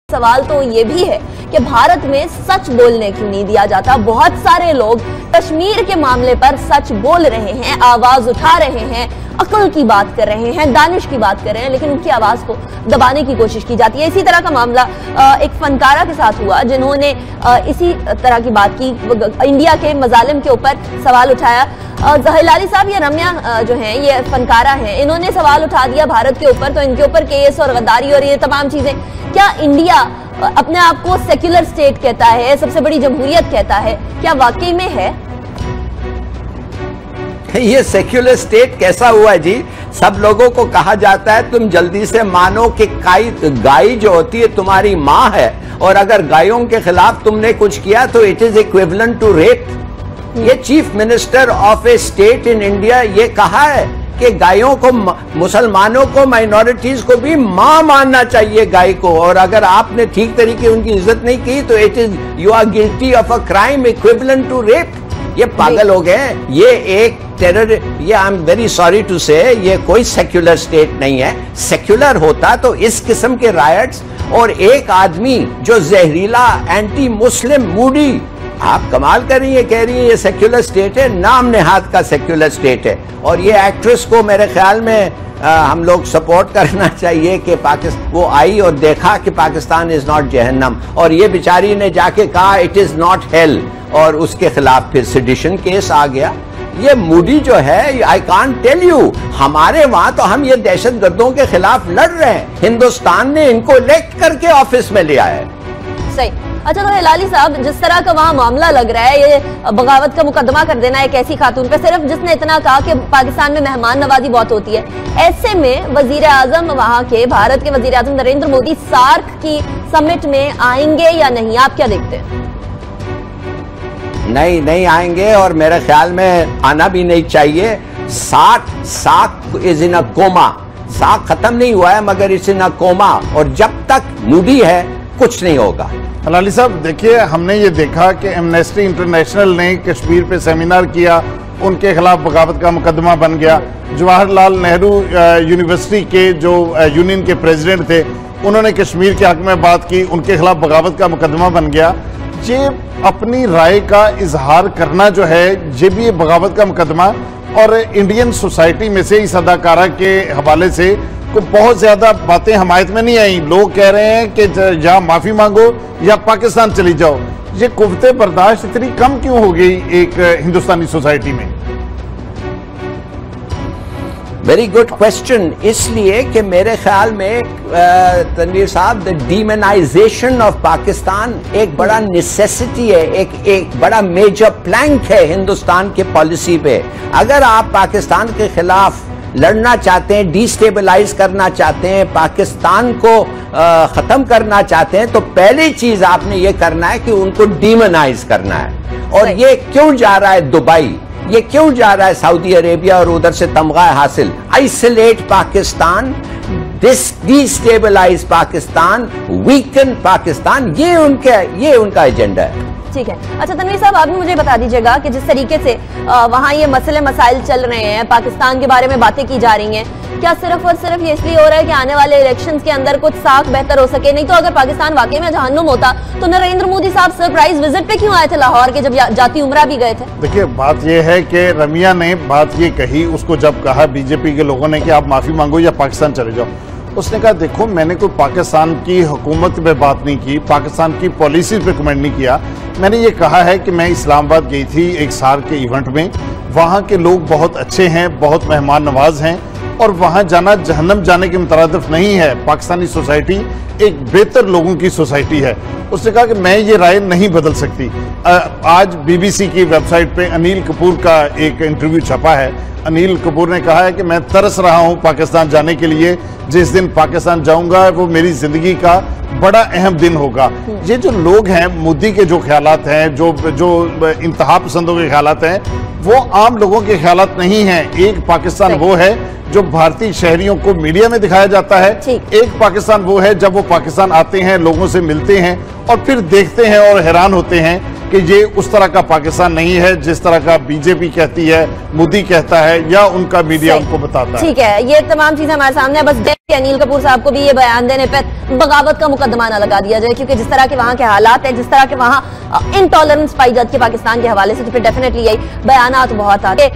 सवाल तो ये भी है कि भारत में सच बोलने क्यों नहीं दिया जाता। बहुत सारे लोग कश्मीर के मामले पर सच बोल रहे हैं, आवाज उठा रहे हैं, अकल की बात कर रहे हैं, दानिश की बात कर रहे हैं, लेकिन उनकी आवाज को दबाने की कोशिश की जाती है। इसी तरह का मामला एक फनकारा के साथ हुआ जिन्होंने इसी तरह की बात की, इंडिया के मजालिम के ऊपर सवाल उठाया। जहिलाली साहब या रम्या जो हैं, ये फनकारा हैं, इन्होंने सवाल उठा दिया भारत के ऊपर, तो इनके ऊपर केस और गद्दारी और ये तमाम चीजें। क्या इंडिया अपने आप को सेक्युलर स्टेट कहता है, सबसे बड़ी जमहूरियत कहता है, क्या वाकई में है? ये सेक्युलर स्टेट कैसा हुआ है जी? सब लोगों को कहा जाता है तुम जल्दी से मानो कि गाय जो होती है तुम्हारी माँ है, और अगर गायों के खिलाफ तुमने कुछ किया तो it is equivalent to rape. ये chief minister of a state in India ये कहा है कि गायों को, मुसलमानों को, माइनॉरिटीज को भी मां मानना चाहिए गाय को, और अगर आपने ठीक तरीके उनकी इज्जत नहीं की तो it is you are guilty of a crime equivalent to rape. ये पागल हो गए। ये एक टेरर, ये I am very sorry to say, ये कोई सेक्युलर स्टेट नहीं है। सेक्युलर होता तो इस किस्म के रायट्स, और एक आदमी जो जहरीला एंटी मुस्लिम मूडी, आप कमाल कर रही है, कह रही है ये सेक्युलर स्टेट है, नाम नेहाद का सेक्युलर स्टेट है। और ये एक्ट्रेस को मेरे ख्याल में हम लोग सपोर्ट करना चाहिए कि पाकिस्तान, वो आई और देखा कि पाकिस्तान इज नॉट जहन्नम, और ये बेचारी ने जाके कहा इट इज नॉट हेल, और उसके खिलाफ फिर सेडिशन केस आ गया। ये मूडी जो है, आई कांट टेल यू, हमारे वहां तो हम ये दहशतगर्दों के खिलाफ लड़ रहे हैं, हिंदुस्तान ने इनको इलेक्ट करके ऑफिस में लिया है। सही। अच्छा, तो हिलाली साहब, जिस तरह का वहां मामला लग रहा है, ये बगावत का मुकदमा कर देना एक ऐसी खातून पे, सिर्फ जिसने इतना कहा कि पाकिस्तान में मेहमान नवाजी बहुत होती है, ऐसे में वजीर आजम वहां के, भारत के वजीर आजम नरेंद्र मोदी सार्क की समिट में आएंगे या नहीं, आप क्या देखते हैं? नहीं आएंगे, और मेरे ख्याल में आना भी नहीं चाहिए। SAARC is in a coma, SAARC खत्म नहीं हुआ है मगर इज इन अ कोमा, और जब तक मूडी है कुछ नहीं होगा। हिलाली साहब, देखिए, हमने ये देखा कि एमनेस्टी इंटरनेशनल ने कश्मीर पे सेमिनार किया, उनके खिलाफ बगावत का मुकदमा बन गया। जवाहरलाल नेहरू यूनिवर्सिटी के जो यूनियन के प्रेसिडेंट थे, उन्होंने कश्मीर के हक में बात की, उनके खिलाफ बगावत का मुकदमा बन गया। ये अपनी राय का इजहार करना जो है, ये भी बगावत का मुकदमा, और इंडियन सोसाइटी में से इस अदाकारा के हवाले से को बहुत ज्यादा बातें हमायत में नहीं आई। लोग कह रहे हैं कि या माफी मांगो या पाकिस्तान चली जाओ। ये कुव्वते बर्दाश्त इतनी कम क्यों हो गई एक हिंदुस्तानी सोसाइटी में? Very good question. इसलिए कि मेरे ख्याल में तनवीर साहब, द डीमनाइजेशन ऑफ पाकिस्तान एक बड़ा नेसेसिटी है, एक बड़ा मेजर प्लैंक है हिंदुस्तान के पॉलिसी पे। अगर आप पाकिस्तान के खिलाफ लड़ना चाहते हैं, डिस्टेबलाइज करना चाहते हैं, पाकिस्तान को खत्म करना चाहते हैं, तो पहली चीज आपने ये करना है कि उनको डीमनाइज करना है। और ये क्यों जा रहा है दुबई, ये क्यों जा रहा है सऊदी अरेबिया और उधर से तमगा हासिल? Isolate Pakistan, destabilise Pakistan, weaken Pakistan, ये उनका एजेंडा है। ठीक है। अच्छा तनवीर साहब, आप भी मुझे बता दीजिएगा कि जिस तरीके से वहाँ ये मसले मसाइल चल रहे हैं, पाकिस्तान के बारे में बातें की जा रही हैं, क्या सिर्फ और सिर्फ ये इसलिए हो रहा है कि आने वाले इलेक्शंस के अंदर कुछ साख बेहतर हो सके? नहीं तो अगर पाकिस्तान वाकई में जहन्नुम होता तो नरेंद्र मोदी साहब सरप्राइज विजिट पे क्यों आए थे लाहौर के, जब जाती उमरा भी गए थे? देखिए, बात ये है कि रमिया ने बात ये कही, उसको जब कहा बीजेपी के लोगों ने कि आप माफी मांगो या पाकिस्तान चले जाओ, उसने कहा देखो, मैंने कोई पाकिस्तान की हुकूमत पे बात नहीं की, पाकिस्तान की पॉलिसीज पे कमेंट नहीं किया। मैंने ये कहा है कि मैं इस्लामाबाद गई थी एक सार्क के इवेंट में, वहाँ के लोग बहुत अच्छे हैं, बहुत मेहमान नवाज हैं, और वहाँ जाना जहन्नम जाने के मुतरादिफ नहीं है। पाकिस्तानी सोसाइटी एक बेहतर लोगों की सोसाइटी है। उसने कहा कि मैं ये राय नहीं बदल सकती। आज बीबीसी की वेबसाइट पे अनिल कपूर का एक इंटरव्यू छपा है। अनिल कपूर ने कहा है कि मैं तरस रहा हूँ पाकिस्तान जाने के लिए, जिस दिन पाकिस्तान जाऊंगा वो मेरी जिंदगी का बड़ा अहम दिन होगा। ये जो लोग हैं, मोदी के जो ख्यालात हैं, जो इंतहा पसंदों के ख्यालात हैं, वो आम लोगों के ख्यालात नहीं हैं। एक पाकिस्तान वो है जो भारतीय शहरियों को मीडिया में दिखाया जाता है, एक पाकिस्तान वो है जब वो पाकिस्तान आते हैं, लोगों से मिलते हैं और फिर देखते हैं और हैरान होते हैं कि ये उस तरह का पाकिस्तान नहीं है जिस तरह का बीजेपी कहती है, मोदी कहता है या उनका मीडिया उनको बताता है। ठीक है, ये तमाम चीजें हमारे सामने है। बस अनिल कपूर साहब को भी ये बयान देने पर बगावत का मुकदमा न लगा दिया जाए, क्योंकि जिस तरह के वहां के हालात है, जिस तरह के वहां इनटॉलरेंस पाई जाती है पाकिस्तान के हवाले से, तो फिर डेफिनेटली यही बयानात बहुत आते।